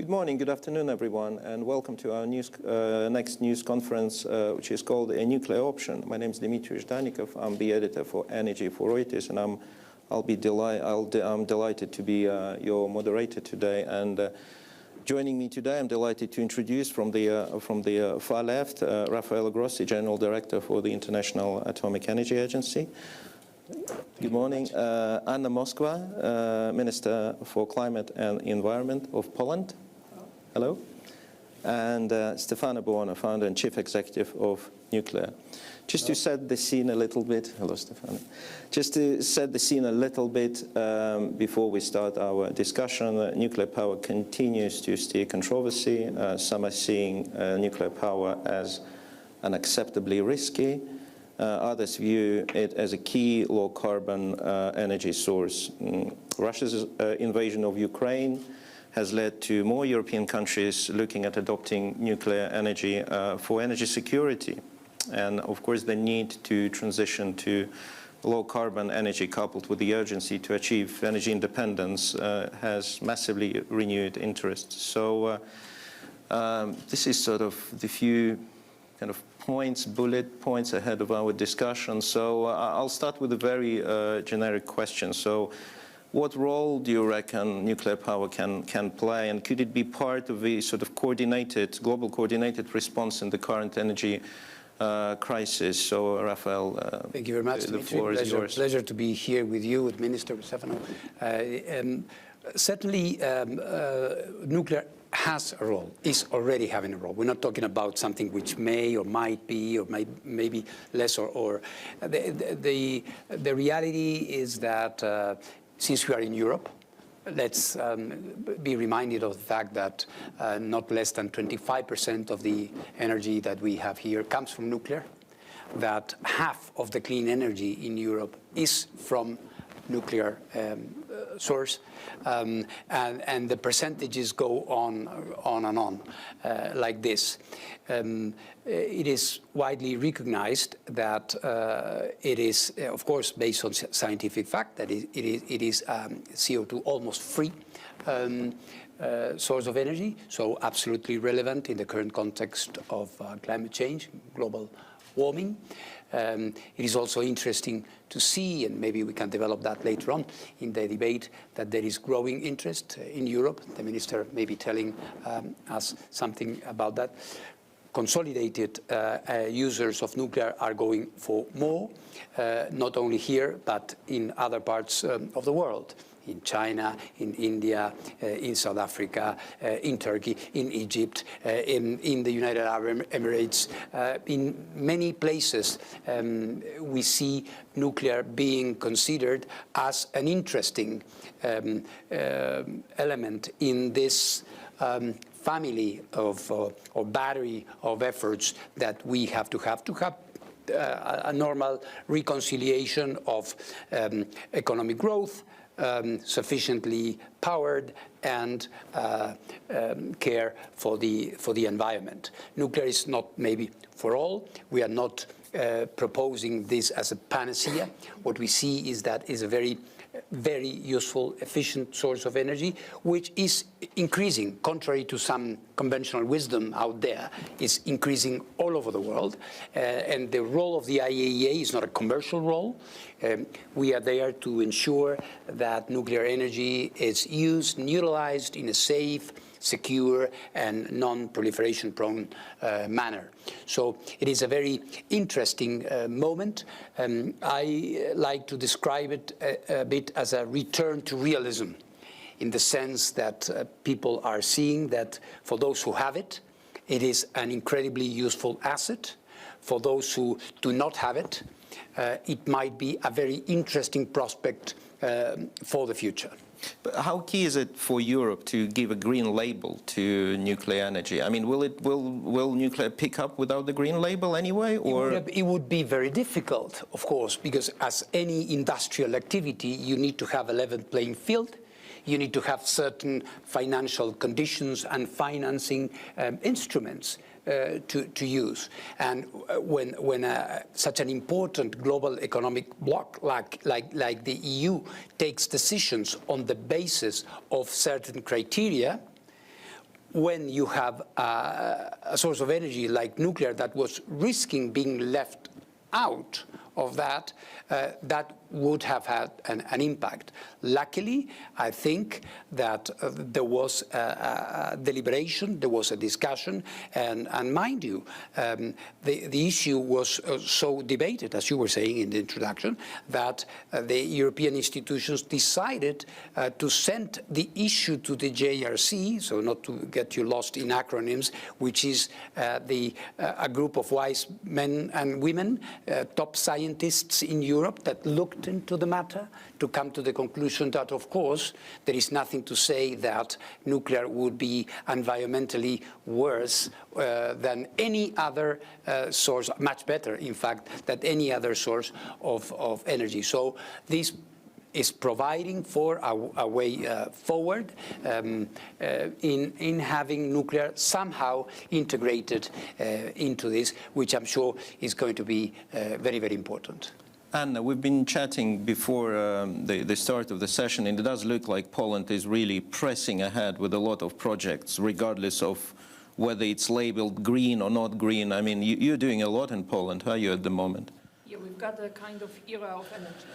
Good morning, good afternoon, everyone, and welcome to our next news conference, which is called A Nuclear Option. My name is Dmitry. I'm the editor for Energy for Reuters, and I'm delighted to be your moderator today. And joining me today, I'm delighted to introduce from the far left, Rafael Grossi, General Director for the International Atomic Energy Agency. Good morning. Anna Moskva, Minister for Climate and Environment of Poland. Hello. And Stefano Buono, Founder and Chief Executive of Nuclear. Just to set the scene a little bit, hello Stefano. Just to set the scene a little bit before we start our discussion, nuclear power continues to stir controversy. Some are seeing nuclear power as unacceptably risky. Others view it as a key low-carbon energy source. Russia's invasion of Ukraine has led to more European countries looking at adopting nuclear energy for energy security. And of course, the need to transition to low-carbon energy coupled with the urgency to achieve energy independence has massively renewed interest. So this is sort of the few kind of bullet points ahead of our discussion. So I'll start with a very generic question. So what role do you reckon nuclear power can play, and could it be part of the sort of global coordinated response in the current energy crisis? So Rafael, thank you very much, the floor is yours. Pleasure to be here with you, with Minister Stefano. Certainly, nuclear has a role, is already having a role. We're not talking about something which may or might be or maybe less or. The reality is that since we are in Europe, let's be reminded of the fact that not less than 25% of the energy that we have here comes from nuclear, that half of the clean energy in Europe is from nuclear source, and the percentages go on and on like this. It is widely recognized that it is, of course, based on scientific fact that it is CO2 almost free source of energy, so absolutely relevant in the current context of climate change, global warming. It is also interesting to see, and maybe we can develop that later on in the debate, that there is growing interest in Europe. The minister may be telling us something about that. Consolidated users of nuclear are going for more, not only here, but in other parts of the world. In China, in India, in South Africa, in Turkey, in Egypt, in the United Arab Emirates. In many places, we see nuclear being considered as an interesting element in this family of or battery of efforts that we have to have a normal reconciliation of economic growth, sufficiently powered, and care for the environment. Nuclear is not maybe for all. We are not proposing this as a panacea. What we see is that is a very useful, efficient source of energy, which is increasing, contrary to some conventional wisdom out there, is increasing all over the world. And the role of the IAEA is not a commercial role. We are there to ensure that nuclear energy is used and utilized in a safe, secure, and non-proliferation prone manner. So it is a very interesting moment. I like to describe it a bit as a return to realism, in the sense that people are seeing that for those who have it, it is an incredibly useful asset. For those who do not have it, it might be a very interesting prospect for the future. But how key is it for Europe to give a green label to nuclear energy? I mean, will nuclear pick up without the green label anyway? Or it would be very difficult, of course, because as any industrial activity, you need to have a level playing field. You need to have certain financial conditions and financing instruments to use. And when such an important global economic bloc like the EU takes decisions on the basis of certain criteria, when you have a source of energy like nuclear that was risking being left out of that, that would have had an impact. Luckily, I think that there was a deliberation, there was a discussion, and mind you, the issue was so debated, as you were saying in the introduction, that the European institutions decided to send the issue to the JRC, so not to get you lost in acronyms, which is a group of wise men and women, top scientists in Europe that looked into the matter to come to the conclusion that, of course, there is nothing to say that nuclear would be environmentally worse than any other source, much better, in fact, than any other source of energy. So this is providing for a way forward in having nuclear somehow integrated into this, which I'm sure is going to be very, very important. Anna, we've been chatting before the start of the session, and it does look like Poland is really pressing ahead with a lot of projects, regardless of whether it's labeled green or not green. I mean, you're doing a lot in Poland. How are you at the moment? Yeah, we've got a kind of era of energy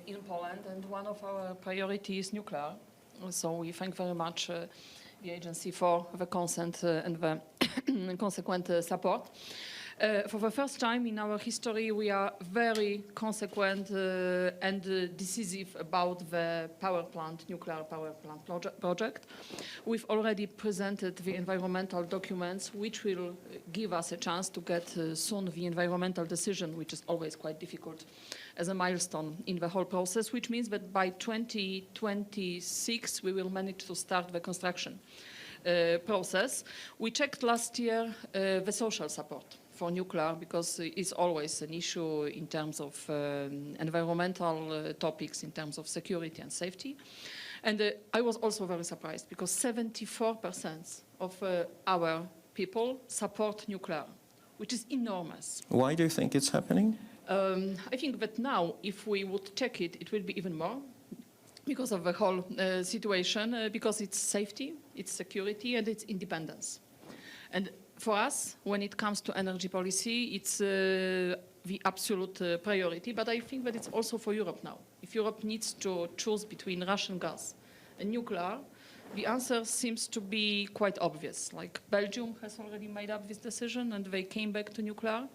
in Poland, and one of our priorities is nuclear. So we thank very much the agency for the consent and the consequent support. For the first time in our history, we are very consequent and decisive about the nuclear power plant project. We've already presented the environmental documents, which will give us a chance to get soon the environmental decision, which is always quite difficult as a milestone in the whole process, which means that by 2026, we will manage to start the construction process. We checked last year the social support for nuclear, because it's always an issue in terms of environmental topics, in terms of security and safety. And I was also very surprised, because 74% of our people support nuclear, which is enormous. Why do you think it's happening? I think that now, if we would check it, it will be even more, because of the whole situation, because it's safety, it's security, and it's independence. And for us, when it comes to energy policy, it's the absolute priority, but I think that it's also for Europe now. If Europe needs to choose between Russian gas and nuclear, the answer seems to be quite obvious. Like Belgium has already made up this decision, and they came back to nuclear.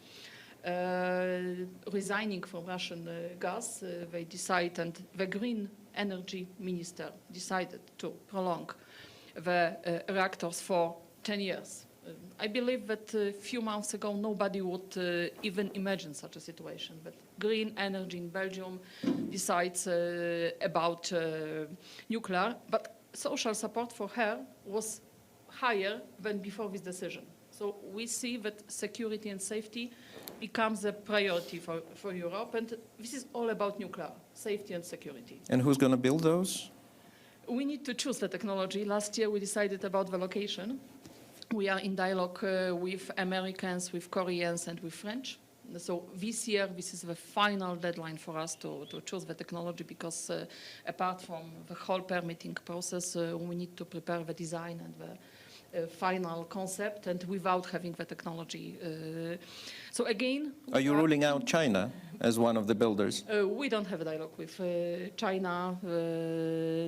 Resigning from Russian gas, they decided, and the green energy minister decided to prolong the reactors for 10 years. I believe that a few months ago, nobody would even imagine such a situation. But green energy in Belgium decides about nuclear, but social support for her was higher than before this decision. So we see that security and safety becomes a priority for Europe, and this is all about nuclear, safety and security. And who's going to build those? We need to choose the technology. Last year we decided about the location. We are in dialogue with Americans, with Koreans, and with French. So this year, this is the final deadline for us to choose the technology, because apart from the whole permitting process, we need to prepare the design and the final concept, and without having the technology. So again... Are you ruling out China as one of the builders? We don't have a dialogue with China.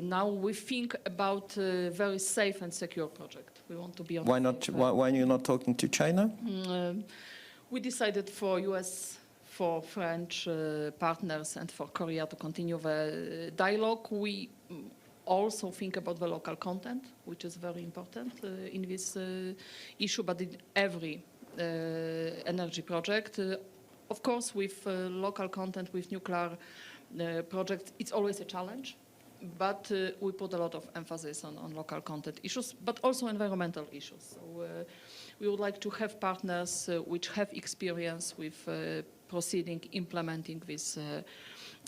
Now we think about a very safe and secure project. We want to be on... Why not? Why are you not talking to China? We decided for US, for French partners, and for Korea to continue the dialogue. We also think about the local content, which is very important in this issue, but in every energy project. Of course, with local content, with nuclear projects, it's always a challenge, but we put a lot of emphasis on local content issues, but also environmental issues. So we would like to have partners which have experience with proceeding, implementing this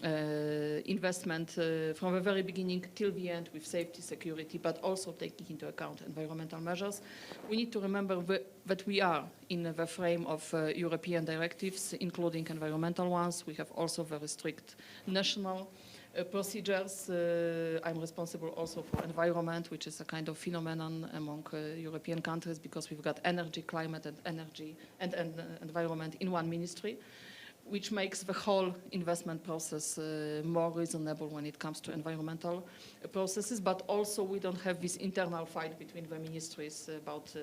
investment from the very beginning till the end, with safety, security, but also taking into account environmental measures. We need to remember that we are in the frame of European directives, including environmental ones. We have also very strict national procedures. I'm responsible also for environment, which is a kind of phenomenon among European countries because we've got energy, climate, and energy and environment in one ministry, which makes the whole investment process more reasonable when it comes to environmental processes. But also we don't have this internal fight between the ministries about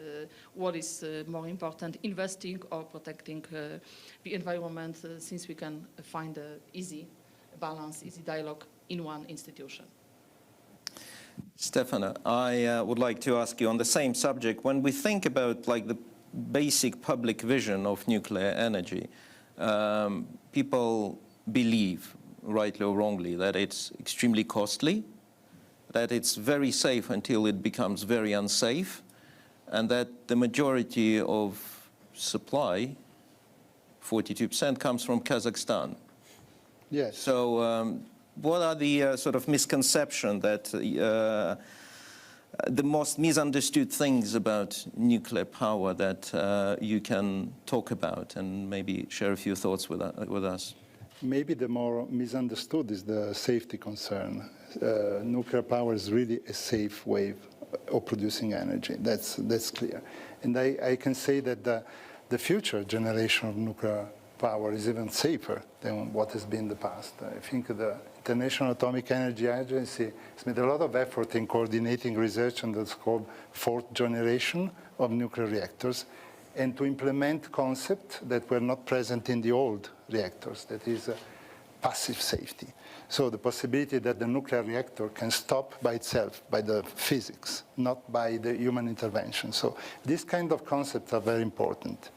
what is more important, investing or protecting the environment, since we can find an easy balance, easy dialogue in one institution. Stefana, I would like to ask you on the same subject. When we think about like the basic public vision of nuclear energy, people believe, rightly or wrongly, that it's extremely costly, that it's very safe until it becomes very unsafe, and that the majority of supply, 42%, comes from Kazakhstan. Yes. So what are the sort of misconceptions that the most misunderstood things about nuclear power that you can talk about and maybe share a few thoughts with us? Maybe the more misunderstood is the safety concern. Nuclear power is really a safe way of producing energy. That's clear. And I can say that the future generation of nuclear power is even safer than what has been the past. I think the International Atomic Energy Agency has made a lot of effort in coordinating research on what's called fourth generation of nuclear reactors, and to implement concepts that were not present in the old reactors, that is passive safety. So the possibility that the nuclear reactor can stop by itself, by the physics, not by the human intervention. So these kind of concepts are very important.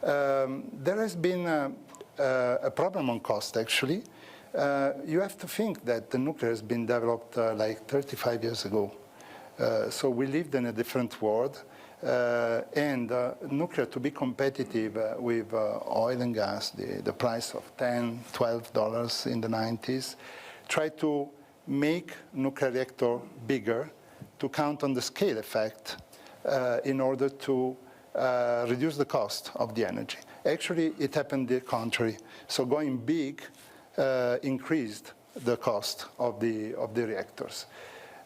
There has been a problem on cost, actually. You have to think that the nuclear has been developed like 35 years ago. So we lived in a different world. And nuclear, to be competitive with oil and gas, the price of $10, $12 in the 90s, tried to make nuclear reactor bigger to count on the scale effect in order to reduce the cost of the energy. Actually, it happened the contrary. So going big increased the cost of the reactors.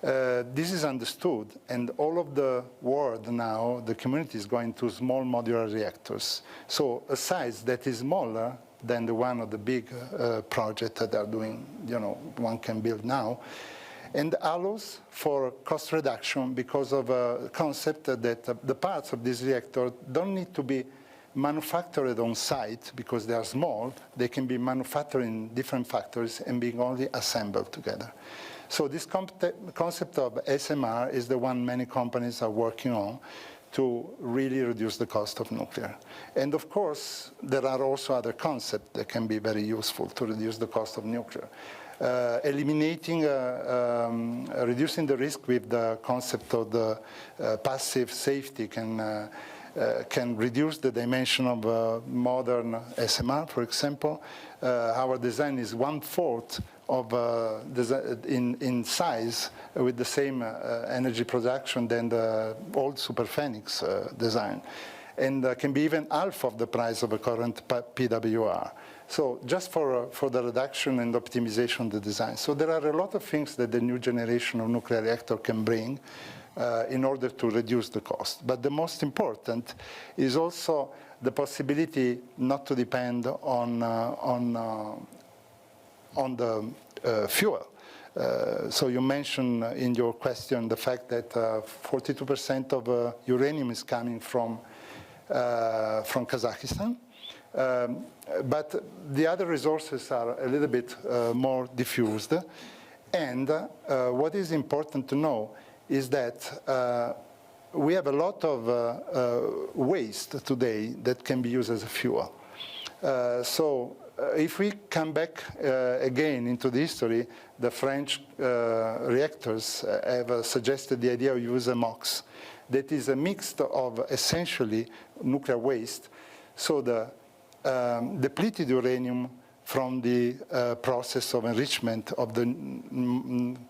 This is understood, and all of the world now, the community is going to small modular reactors. So a size that is smaller than the one of the big project that they're doing, one can build now, and allows for cost reduction because of a concept that the parts of this reactor don't need to be manufactured on site because they are small. They can be manufactured in different factories and being only assembled together. So this concept of SMR is the one many companies are working on to really reduce the cost of nuclear. And of course, there are also other concepts that can be very useful to reduce the cost of nuclear. Reducing the risk with the concept of the passive safety can reduce the dimension of modern SMR, for example. Our design is 1/4 of in size with the same energy production than the old Superphenix design, and can be even half of the price of a current PWR. So just for the reduction and optimization of the design. So there are a lot of things that the new generation of nuclear reactor can bring in order to reduce the cost. But the most important is also the possibility not to depend on the fuel. So you mentioned in your question the fact that 42% of uranium is coming from Kazakhstan. But the other resources are a little bit more diffused. And what is important to know is that we have a lot of waste today that can be used as a fuel. So if we come back again into the history, the French reactors have suggested the idea of using MOX. That is a mix of essentially nuclear waste. So the depleted uranium from the process of enrichment of the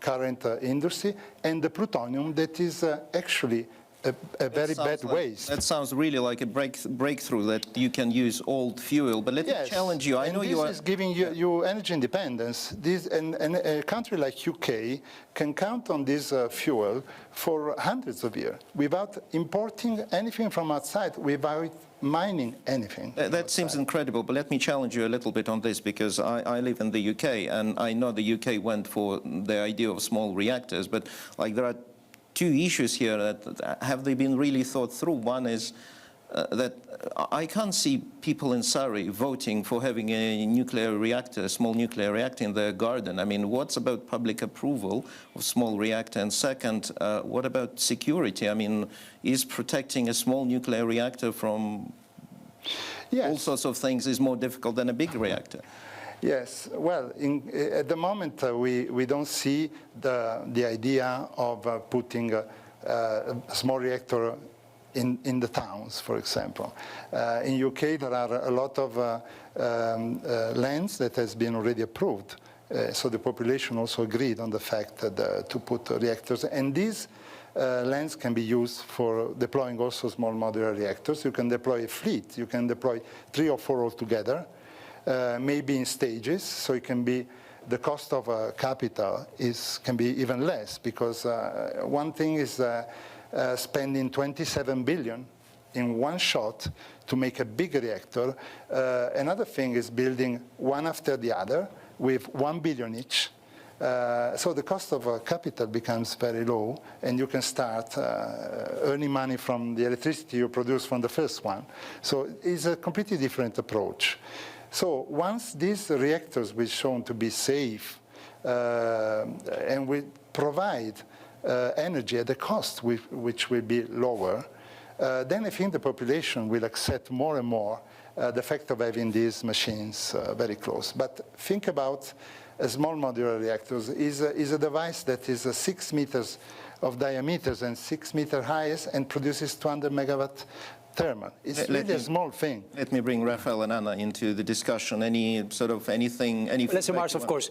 current industry, and the plutonium that is actually a very bad waste. That sounds really like a breakthrough that you can use old fuel. But let me challenge you. I know you are. This is giving you energy independence. And a country like UK can count on this fuel for hundreds of years without importing anything from outside, without mining anything. That seems incredible, but let me challenge you a little bit on this, because I live in the UK, and I know the UK went for the idea of small reactors, but like there are two issues here that have they been really thought through. One is that I can't see people in Surrey voting for having a nuclear reactor, a small nuclear reactor in their garden. I mean, what's about public approval of small reactor? And second, what about security? I mean, is protecting a small nuclear reactor from all sorts of things is more difficult than a big reactor? Yes, well, at the moment we don't see the idea of putting a small reactor in the towns, for example. In UK there are a lot of lands that has been already approved, so the population also agreed on the fact that to put reactors, and these lands can be used for deploying also small modular reactors. You can deploy a fleet, you can deploy 3 or 4 altogether. Maybe in stages, so it can be the cost of capital can be even less, because one thing is spending 27 billion in one shot to make a big reactor. Another thing is building one after the other with 1 billion each. So the cost of capital becomes very low, and you can start earning money from the electricity you produce from the first one. So it's a completely different approach. So once these reactors will be shown to be safe and will provide energy at a cost which will be lower, then I think the population will accept more and more the fact of having these machines very close. But think about small modular reactors is a device that is 6 meters of diameters and 6 meters high and produces 200 megawatt thermal. It's really a small thing. Let me bring Rafael and Anna into the discussion. Any sort of anything? SMRs, of course,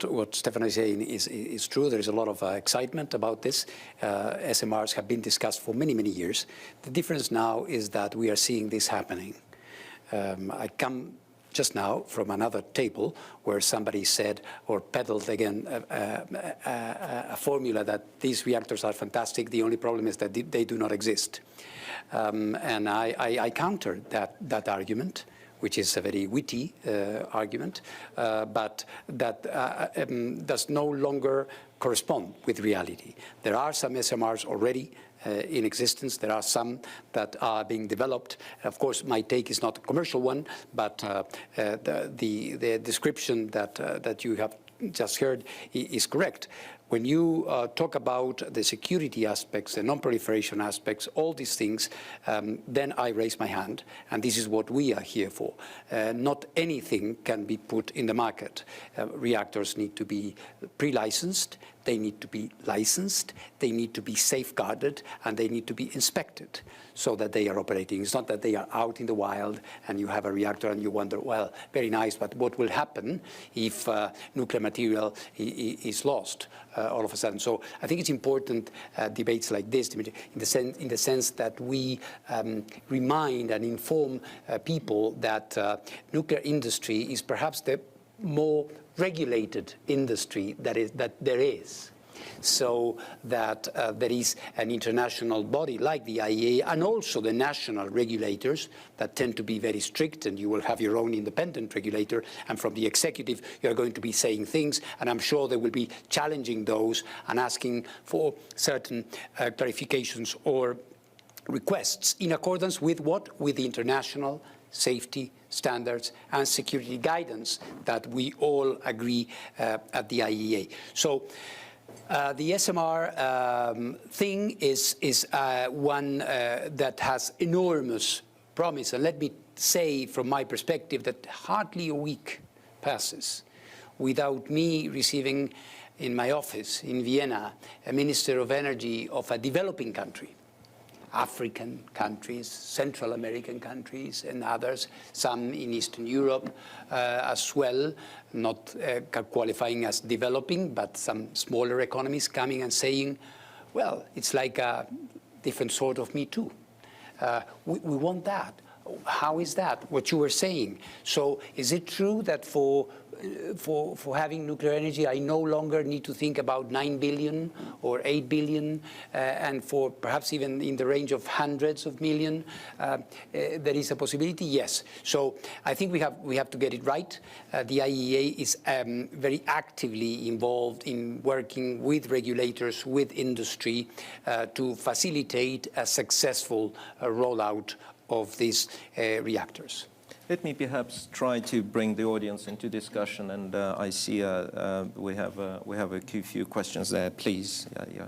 what Stefano is saying is true. There is a lot of excitement about this. SMRs have been discussed for many, many years. The difference now is that we are seeing this happening. I come just now from another table where somebody said or peddled again a formula that these reactors are fantastic. The only problem is that they do not exist. And I counter that argument, which is a very witty argument, but that does no longer correspond with reality. There are some SMRs already in existence. There are some that are being developed. Of course, my take is not a commercial one, but the description that you have just heard is correct. When you talk about the security aspects, the non-proliferation aspects, all these things, then I raise my hand, and this is what we are here for. Not anything can be put in the market. Reactors need to be pre-licensed, they need to be licensed, they need to be safeguarded, and they need to be inspected so that they are operating. It's not that they are out in the wild and you have a reactor and you wonder, well, very nice, but what will happen if nuclear material is lost all of a sudden? So I think it's important debates like this, Dmitry, in the sense that we remind and inform people that nuclear industry is perhaps the more regulated industry that there is. So that there is an international body like the IEA and also the national regulators that tend to be very strict, and you will have your own independent regulator, and from the executive you are going to be saying things, and I'm sure they will be challenging those and asking for certain clarifications or requests in accordance with what? With the international safety standards and security guidance that we all agree at the IEA. So the SMR thing is one that has enormous promise. And let me say from my perspective that hardly a week passes without me receiving in my office in Vienna a Minister of Energy of a developing country. African countries, Central American countries, and others, some in Eastern Europe as well, not qualifying as developing, but some smaller economies coming and saying, well, it's like a different sort of Me Too. We want that. How is that? What you were saying. So is it true that for having nuclear energy, I no longer need to think about 9 billion or 8 billion, and for perhaps even in the range of hundreds of million, there is a possibility? Yes. So I think we have to get it right. The IEA is very actively involved in working with regulators, with industry, to facilitate a successful rollout of these reactors. Let me perhaps try to bring the audience into discussion, and I see we have a few questions there. Please, yeah.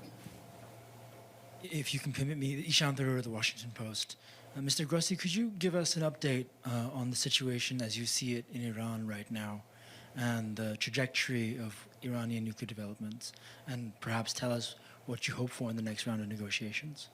If you can permit me, Ishan Tharoor of the Washington Post. Mr. Grossi, could you give us an update on the situation as you see it in Iran right now, and the trajectory of Iranian nuclear developments, and perhaps tell us what you hope for in the next round of negotiations?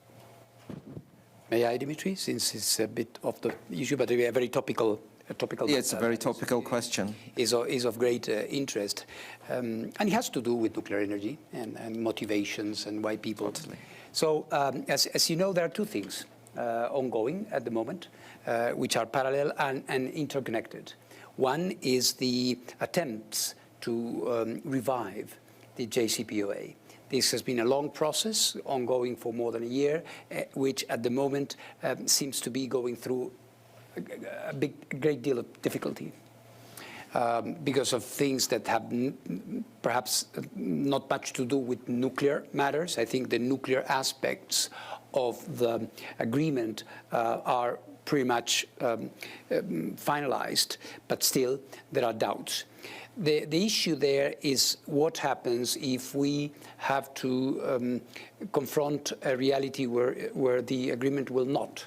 May I, Dmitry, since it's a bit of the issue, but a very topical. Yeah, it's a very topical question. Is of great interest, and it has to do with nuclear energy and motivations and why people. Totally. So, as you know, there are two things ongoing at the moment, which are parallel and interconnected. One is the attempts to revive the JCPOA. This has been a long process, ongoing for more than a year, which at the moment seems to be going through a great deal of difficulty because of things that have perhaps not much to do with nuclear matters. I think the nuclear aspects of the agreement are pretty much finalized, but still there are doubts. The issue there is what happens if we have to confront a reality where the agreement will not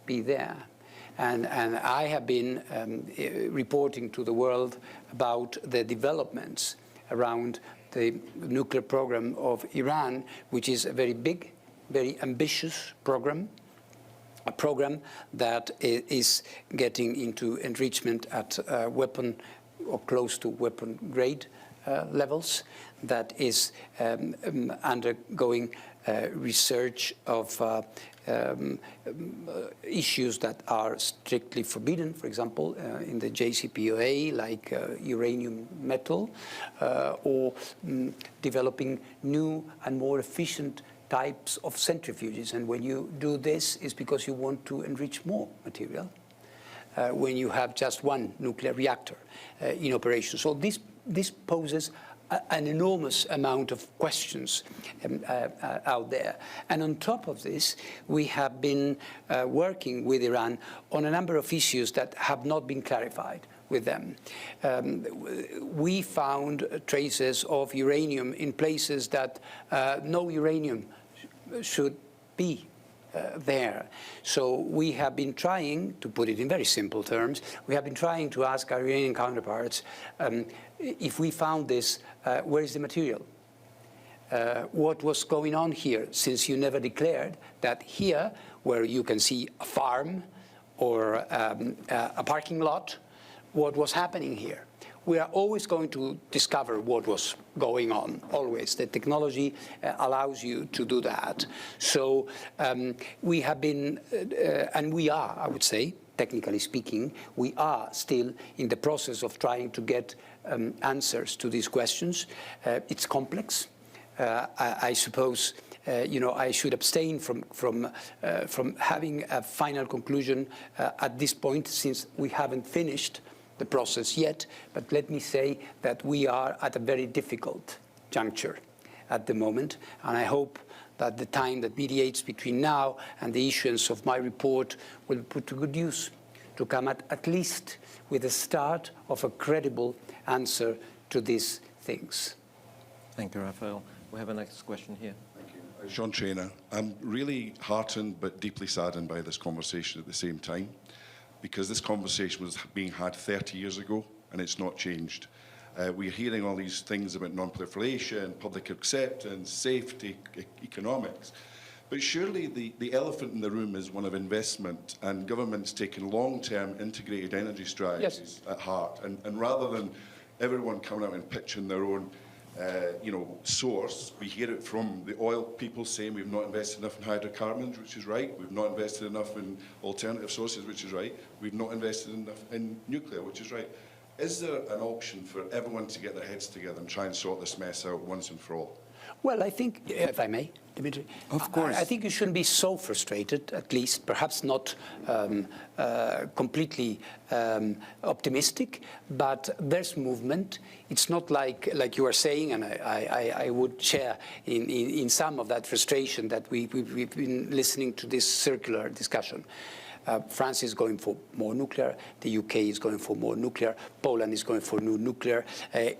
be there. And I have been reporting to the world about the developments around the nuclear program of Iran, which is a very big, very ambitious program, a program that is getting into enrichment at weapon or close to weapon grade levels, that is undergoing research of issues that are strictly forbidden, for example, in the JCPOA, like uranium metal, or developing new and more efficient types of centrifuges. And when you do this, it's because you want to enrich more material when you have just one nuclear reactor in operation. So this poses an enormous amount of questions out there. And on top of this, we have been working with Iran on a number of issues that have not been clarified with them. We found traces of uranium in places that no uranium should be there. So we have been trying, to put it in very simple terms, we have been trying to ask our Iranian counterparts, if we found this, where is the material? What was going on here, since you never declared that here, where you can see a farm or a parking lot, what was happening here? We are always going to discover what was going on, always. The technology allows you to do that. So we have been, and we are, I would say, technically speaking, we are still in the process of trying to get answers to these questions. It's complex. I suppose I should abstain from having a final conclusion at this point, since we haven't finished the process yet. But let me say that we are at a very difficult juncture at the moment, and I hope that the time that mediates between now and the issuance of my report will be put to good use, to come at least with the start of a credible answer to these things. Thank you, Rafael. We have a next question here. Thank you. John Trainer. I'm really heartened but deeply saddened by this conversation at the same time, because this conversation was being had 30 years ago and it's not changed. We're hearing all these things about non-proliferation, public acceptance, safety, economics. But surely the elephant in the room is one of investment and governments taking long-term integrated energy strategies at heart. And rather than everyone coming out and pitching their own source. We hear it from the oil people saying we've not invested enough in hydrocarbons, which is right. We've not invested enough in alternative sources, which is right. We've not invested enough in nuclear, which is right. Is there an option for everyone to get their heads together and try and sort this mess out once and for all? Well, I think, if I may, Dmitry, Of course. I think you shouldn't be so frustrated, at least, perhaps not completely optimistic, but there's movement. It's not like you are saying, and I would share in some of that frustration that we've been listening to this circular discussion. France is going for more nuclear, the UK is going for more nuclear, Poland is going for new nuclear,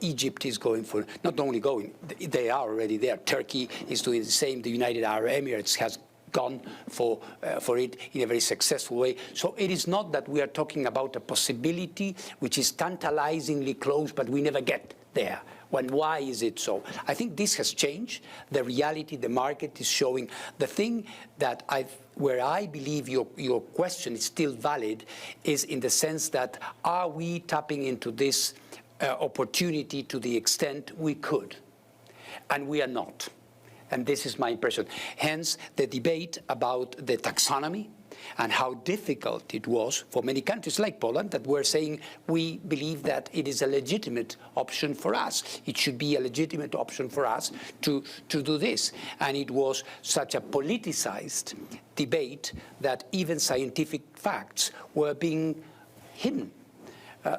Egypt is going for, not only going, they are already there, Turkey is doing the same, the United Arab Emirates has gone for it in a very successful way. So it is not that we are talking about a possibility which is tantalizingly close, but we never get there. Why is it so? I think this has changed. The reality, the market is showing. The thing that where I believe your question is still valid is in the sense that are we tapping into this opportunity to the extent we could? And we are not. And this is my impression. Hence, the debate about the taxonomy and how difficult it was for many countries like Poland that were saying, we believe that it is a legitimate option for us. It should be a legitimate option for us to do this. And it was such a politicized debate that even scientific facts were being hidden.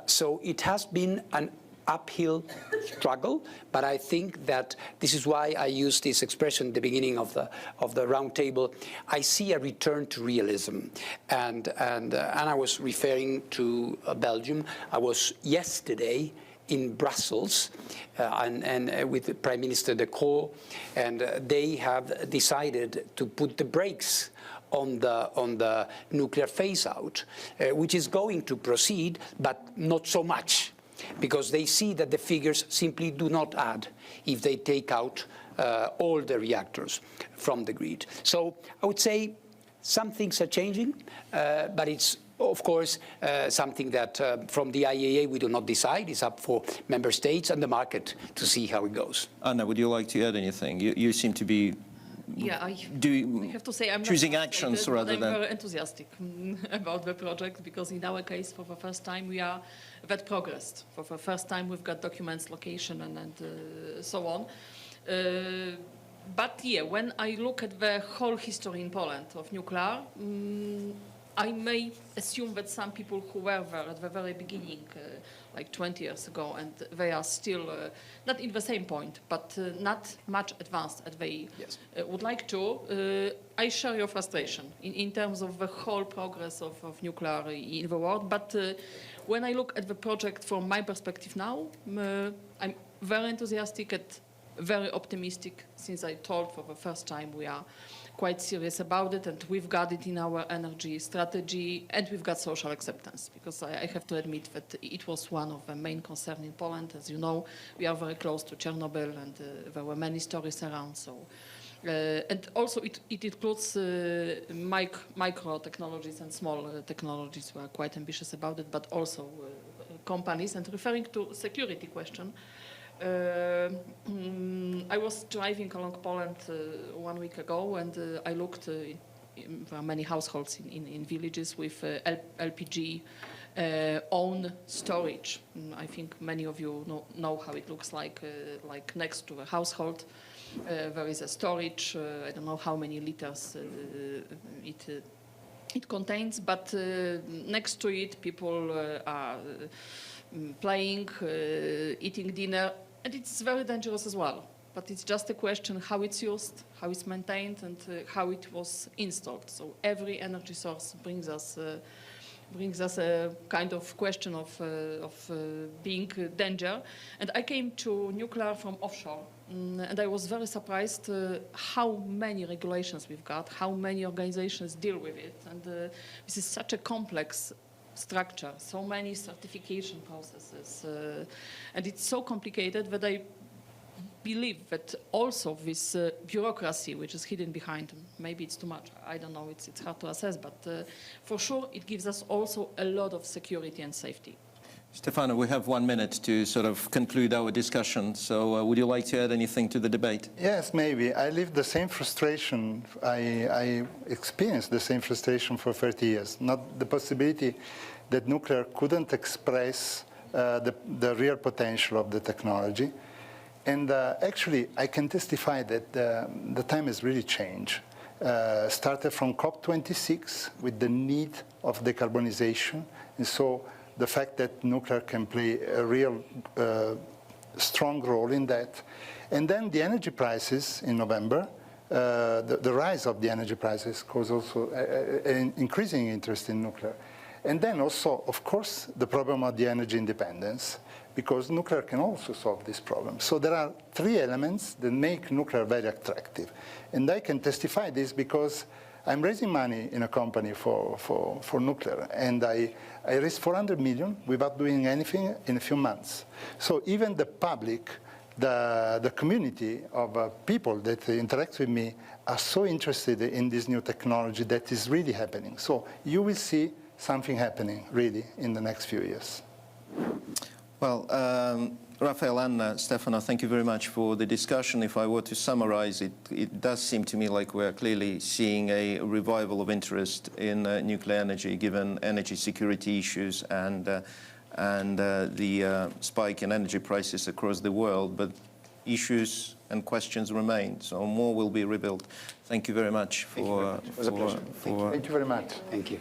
So it has been an uphill struggle, but I think that this is why I used this expression at the beginning of the round table. I see a return to realism, and I was referring to Belgium. I was yesterday in Brussels and with Prime Minister De Croo, and they have decided to put the brakes on the nuclear phase-out, which is going to proceed, but not so much, because they see that the figures simply do not add if they take out all the reactors from the grid. So I would say some things are changing, but it's, of course, something that from the IAEA we do not decide. It's up for member states and the market to see how it goes. Anna, would you like to add anything? You seem to be I have to say I'm choosing not actions frustrated, rather but than... I'm very enthusiastic about the project, because in our case, for the first time, we are that progressed. For the first time, we've got documents, location, and so on. But yeah, when I look at the whole history in Poland of nuclear, I may assume that some people who were there at the very beginning, like 20 years ago, and they are still not in the same point, but not much advanced as they would like to. I share your frustration in terms of the whole progress of nuclear in the world. But when I look at the project from my perspective now, I'm very enthusiastic and very optimistic, since I told for the first time we are quite serious about it, and we've got it in our energy strategy, and we've got social acceptance, because I have to admit that it was one of the main concerns in Poland. As you know, we are very close to Chernobyl, and there were many stories around. So, and also it includes micro technologies and small technologies. We are quite ambitious about it, but also companies. And referring to security question, I was driving along Poland 1 week ago, and I looked. There are many households in villages with LPG own storage. I think many of you know how it looks like next to a household. There is a storage. I don't know how many liters it contains, but next to it, people are playing, eating dinner. And it's very dangerous as well. But it's just a question how it's used, how it's maintained, and how it was installed. So every energy source brings us a kind of question of being danger. And I came to nuclear from offshore, and I was very surprised how many regulations we've got, how many organizations deal with it. And this is such a complex structure, so many certification processes, and it's so complicated that I believe that also this bureaucracy which is hidden behind them, maybe it's too much, I don't know, it's hard to assess, but for sure it gives us also a lot of security and safety. Stefano, we have 1 minute to sort of conclude our discussion. So would you like to add anything to the debate? Yes, maybe. I lived the same frustration. I experienced the same frustration for 30 years. Not the possibility that nuclear couldn't express the real potential of the technology. And actually, I can testify that the time has really changed. Started from COP26 with the need of decarbonization. And so the fact that nuclear can play a real strong role in that. And then the energy prices in November, the rise of the energy prices caused also an increasing interest in nuclear. And then also, of course, the problem of the energy independence, because nuclear can also solve this problem. So there are 3 elements that make nuclear very attractive. And I can testify this because I'm raising money in a company for nuclear, and I raised 400 million without doing anything in a few months. So even the public, the community of people that interact with me are so interested in this new technology that is really happening. So you will see something happening really in the next few years. Well, Rafael and Stefano, thank you very much for the discussion. If I were to summarize it, it does seem to me like we're clearly seeing a revival of interest in nuclear energy, given energy security issues and the spike in energy prices across the world. But issues and questions remain, so more will be revealed. Thank you very much for. It was a pleasure. Thank you very much. Thank you.